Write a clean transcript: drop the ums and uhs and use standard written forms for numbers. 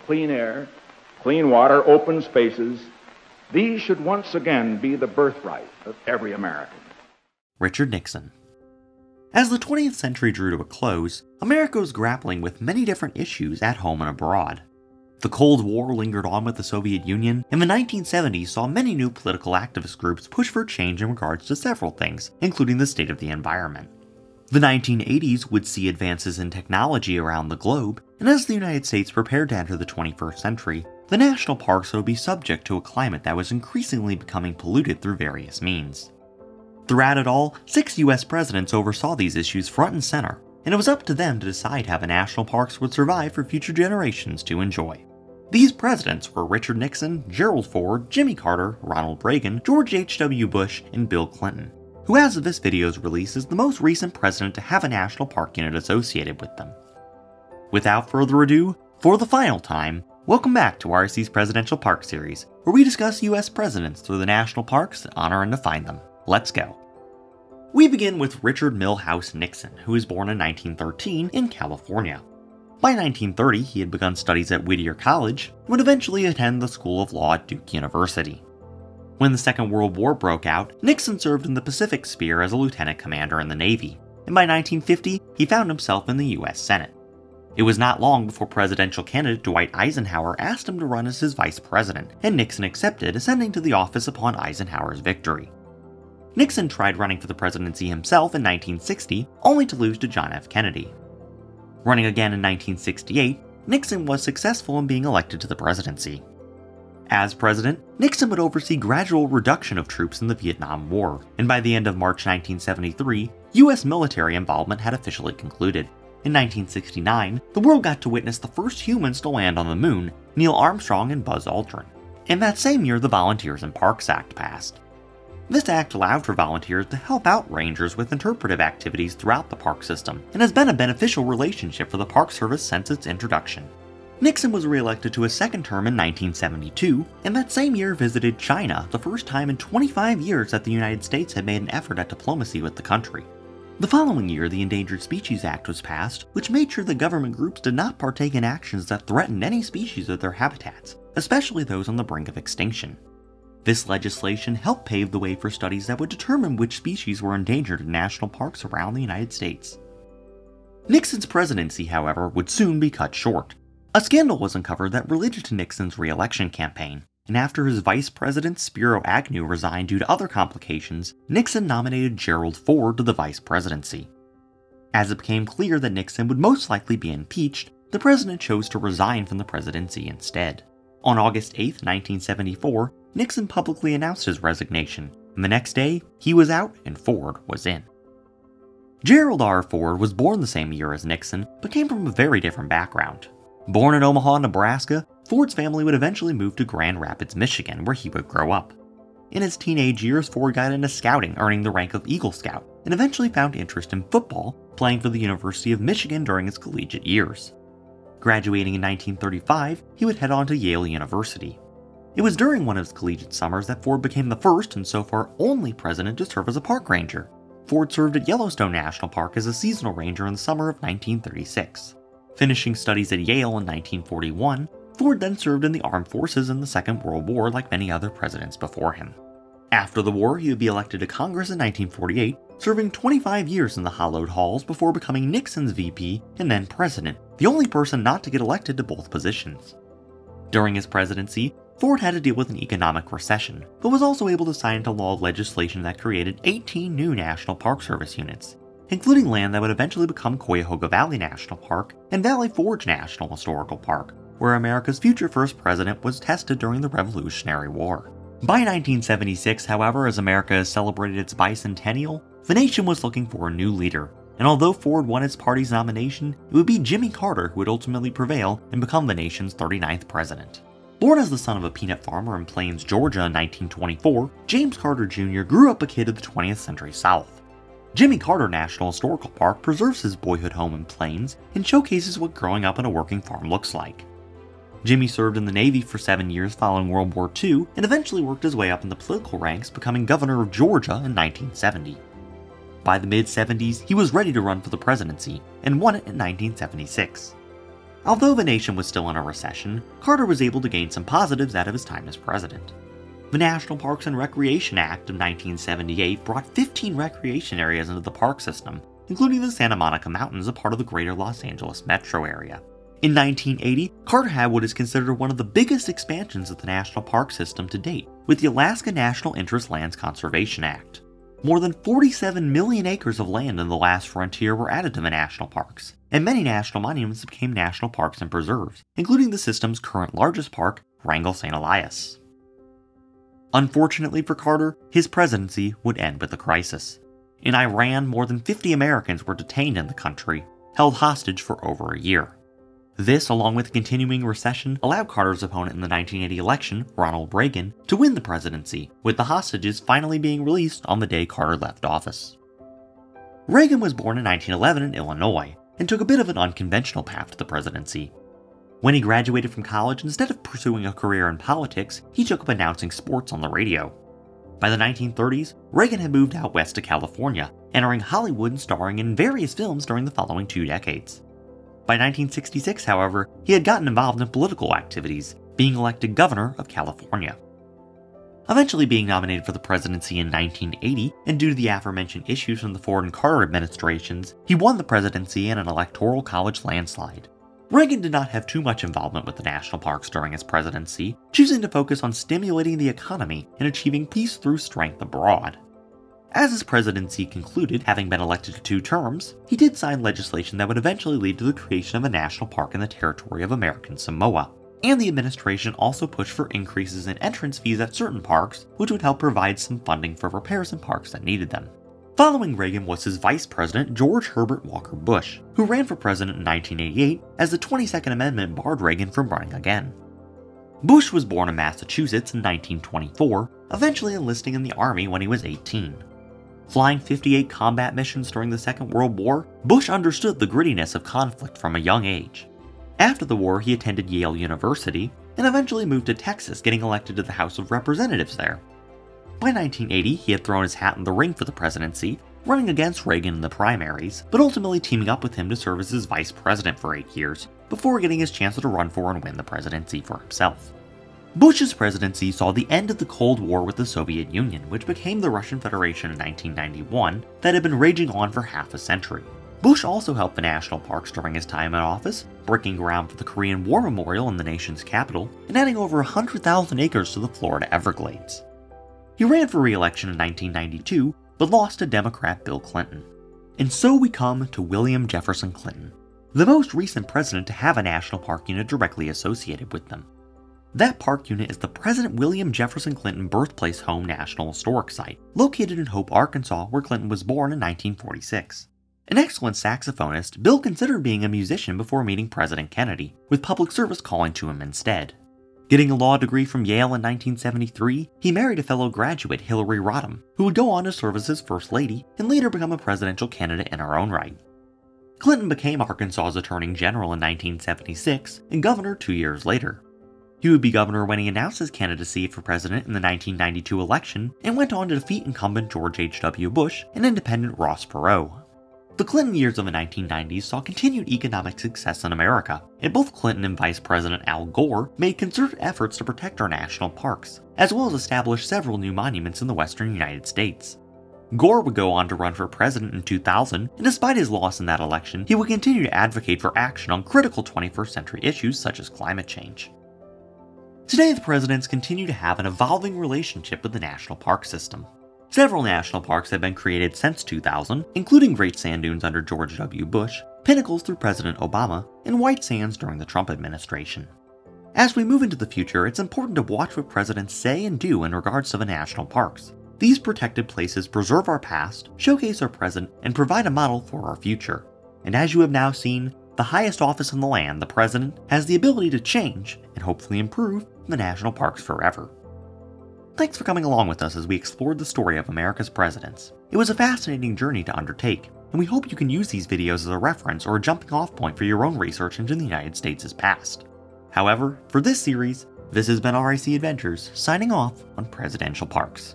clean air, clean water, open spaces, these should once again be the birthright of every American. Richard Nixon. As the 20th century drew to a close, America was grappling with many different issues at home and abroad. The Cold War lingered on with the Soviet Union, and the 1970s saw many new political activist groups push for change in regards to several things, including the state of the environment. The 1980s would see advances in technology around the globe, and as the United States prepared to enter the 21st century, the national parks would be subject to a climate that was increasingly becoming polluted through various means. Throughout it all, 6 US presidents oversaw these issues front and center, and it was up to them to decide how the national parks would survive for future generations to enjoy. These presidents were Richard Nixon, Gerald Ford, Jimmy Carter, Ronald Reagan, George H.W. Bush, and Bill Clinton, who as of this video's release is the most recent president to have a national park unit associated with them. Without further ado, for the final time, welcome back to RAC's Presidential Park Series, where we discuss US presidents through the national parks, honor and define them. Let's go. We begin with Richard Milhouse Nixon, who was born in 1913 in California. By 1930, he had begun studies at Whittier College and would eventually attend the School of Law at Duke University. When the Second World War broke out, Nixon served in the Pacific Sphere as a lieutenant commander in the Navy, and by 1950, he found himself in the US Senate. It was not long before presidential candidate Dwight Eisenhower asked him to run as his vice president, and Nixon accepted, ascending to the office upon Eisenhower's victory. Nixon tried running for the presidency himself in 1960, only to lose to John F. Kennedy. Running again in 1968, Nixon was successful in being elected to the presidency. As president, Nixon would oversee gradual reduction of troops in the Vietnam War, and by the end of March 1973, US military involvement had officially concluded. In 1969, the world got to witness the first humans to land on the moon, Neil Armstrong and Buzz Aldrin. And that same year, the Volunteers in Parks Act passed. This act allowed for volunteers to help out rangers with interpretive activities throughout the park system, and has been a beneficial relationship for the Park Service since its introduction. Nixon was re-elected to a second term in 1972, and that same year visited China, the first time in 25 years that the United States had made an effort at diplomacy with the country. The following year, the Endangered Species Act was passed, which made sure that government groups did not partake in actions that threatened any species or their habitats, especially those on the brink of extinction. This legislation helped pave the way for studies that would determine which species were endangered in national parks around the United States. Nixon's presidency, however, would soon be cut short. A scandal was uncovered that related to Nixon's re-election campaign, and after his vice president Spiro Agnew resigned due to other complications, Nixon nominated Gerald Ford to the vice presidency. As it became clear that Nixon would most likely be impeached, the president chose to resign from the presidency instead. On August 8, 1974, Nixon publicly announced his resignation, and the next day, he was out and Ford was in. Gerald R. Ford was born the same year as Nixon, but came from a very different background. Born in Omaha, Nebraska, Ford's family would eventually move to Grand Rapids, Michigan, where he would grow up. In his teenage years, Ford got into scouting, earning the rank of Eagle Scout, and eventually found interest in football, playing for the University of Michigan during his collegiate years. Graduating in 1935, he would head on to Yale University. It was during one of his collegiate summers that Ford became the first and so far only president to serve as a park ranger. Ford served at Yellowstone National Park as a seasonal ranger in the summer of 1936. Finishing studies at Yale in 1941, Ford then served in the armed forces in the Second World War like many other presidents before him. After the war, he would be elected to Congress in 1948, serving 25 years in the hallowed halls before becoming Nixon's VP and then president, the only person not to get elected to both positions. During his presidency, Ford had to deal with an economic recession, but was also able to sign into law legislation that created 18 new National Park Service units, including land that would eventually become Cuyahoga Valley National Park and Valley Forge National Historical Park, where America's future first president was tested during the Revolutionary War. By 1976, however, as America celebrated its bicentennial, the nation was looking for a new leader, and although Ford won his party's nomination, it would be Jimmy Carter who would ultimately prevail and become the nation's 39th president. Born as the son of a peanut farmer in Plains, Georgia in 1924, James Carter Jr. grew up a kid of the 20th century South. Jimmy Carter National Historical Park preserves his boyhood home in Plains and showcases what growing up on a working farm looks like. Jimmy served in the Navy for 7 years following World War II and eventually worked his way up in the political ranks, becoming governor of Georgia in 1970. By the mid-70s, he was ready to run for the presidency and won it in 1976. Although the nation was still in a recession, Carter was able to gain some positives out of his time as president. The National Parks and Recreation Act of 1978 brought 15 recreation areas into the park system, including the Santa Monica Mountains, a part of the greater Los Angeles metro area. In 1980, Carter had what is considered one of the biggest expansions of the national park system to date, with the Alaska National Interest Lands Conservation Act. More than 47 million acres of land in the last frontier were added to the national parks, and many national monuments became national parks and preserves, including the system's current largest park, Wrangell St. Elias. Unfortunately for Carter, his presidency would end with a crisis. In Iran, more than 50 Americans were detained in the country, held hostage for over a year. This, along with the continuing recession, allowed Carter's opponent in the 1980 election, Ronald Reagan, to win the presidency, with the hostages finally being released on the day Carter left office. Reagan was born in 1911 in Illinois, and took a bit of an unconventional path to the presidency. When he graduated from college, instead of pursuing a career in politics, he took up announcing sports on the radio. By the 1930s, Reagan had moved out west to California, entering Hollywood and starring in various films during the following 2 decades. By 1966, however, he had gotten involved in political activities, being elected governor of California. Eventually being nominated for the presidency in 1980, and due to the aforementioned issues from the Ford and Carter administrations, he won the presidency in an electoral college landslide. Reagan did not have too much involvement with the national parks during his presidency, choosing to focus on stimulating the economy and achieving peace through strength abroad. As his presidency concluded, having been elected to 2 terms, he did sign legislation that would eventually lead to the creation of a national park in the territory of American Samoa, and the administration also pushed for increases in entrance fees at certain parks, which would help provide some funding for repairs in parks that needed them. Following Reagan was his vice president, George Herbert Walker Bush, who ran for president in 1988 as the 22nd Amendment barred Reagan from running again. Bush was born in Massachusetts in 1924, eventually enlisting in the Army when he was 18. Flying 58 combat missions during the Second World War, Bush understood the grittiness of conflict from a young age. After the war, he attended Yale University, and eventually moved to Texas, getting elected to the House of Representatives there. By 1980, he had thrown his hat in the ring for the presidency, running against Reagan in the primaries, but ultimately teaming up with him to serve as his vice president for 8 years, before getting his chance to run for and win the presidency for himself. Bush's presidency saw the end of the Cold War with the Soviet Union, which became the Russian Federation in 1991, that had been raging on for half a century. Bush also helped the national parks during his time in office, breaking ground for the Korean War Memorial in the nation's capital, and adding over 100,000 acres to the Florida Everglades. He ran for re-election in 1992, but lost to Democrat Bill Clinton. And so we come to William Jefferson Clinton, the most recent president to have a national park unit directly associated with them. That park unit is the President William Jefferson Clinton Birthplace Home National Historic Site, located in Hope, Arkansas, where Clinton was born in 1946. An excellent saxophonist, Bill considered being a musician before meeting President Kennedy, with public service calling to him instead. Getting a law degree from Yale in 1973, he married a fellow graduate, Hillary Rodham, who would go on to serve as his first lady and later become a presidential candidate in her own right. Clinton became Arkansas's Attorney General in 1976 and governor 2 years later. He would be governor when he announced his candidacy for president in the 1992 election and went on to defeat incumbent George H.W. Bush and independent Ross Perot. The Clinton years of the 1990s saw continued economic success in America, and both Clinton and Vice President Al Gore made concerted efforts to protect our national parks, as well as establish several new monuments in the western United States. Gore would go on to run for president in 2000, and despite his loss in that election, he would continue to advocate for action on critical 21st century issues such as climate change. Today, the presidents continue to have an evolving relationship with the national park system. Several national parks have been created since 2000, including Great Sand Dunes under George W. Bush, Pinnacles through President Obama, and White Sands during the Trump administration. As we move into the future, it's important to watch what presidents say and do in regards to the national parks. These protected places preserve our past, showcase our present, and provide a model for our future. And as you have now seen, the highest office in the land, the president, has the ability to change, and hopefully improve, the national parks forever. Thanks for coming along with us as we explored the story of America's presidents. It was a fascinating journey to undertake, and we hope you can use these videos as a reference or a jumping off point for your own research into the United States' past. However, for this series, this has been RAC Adventures, signing off on Presidential Parks.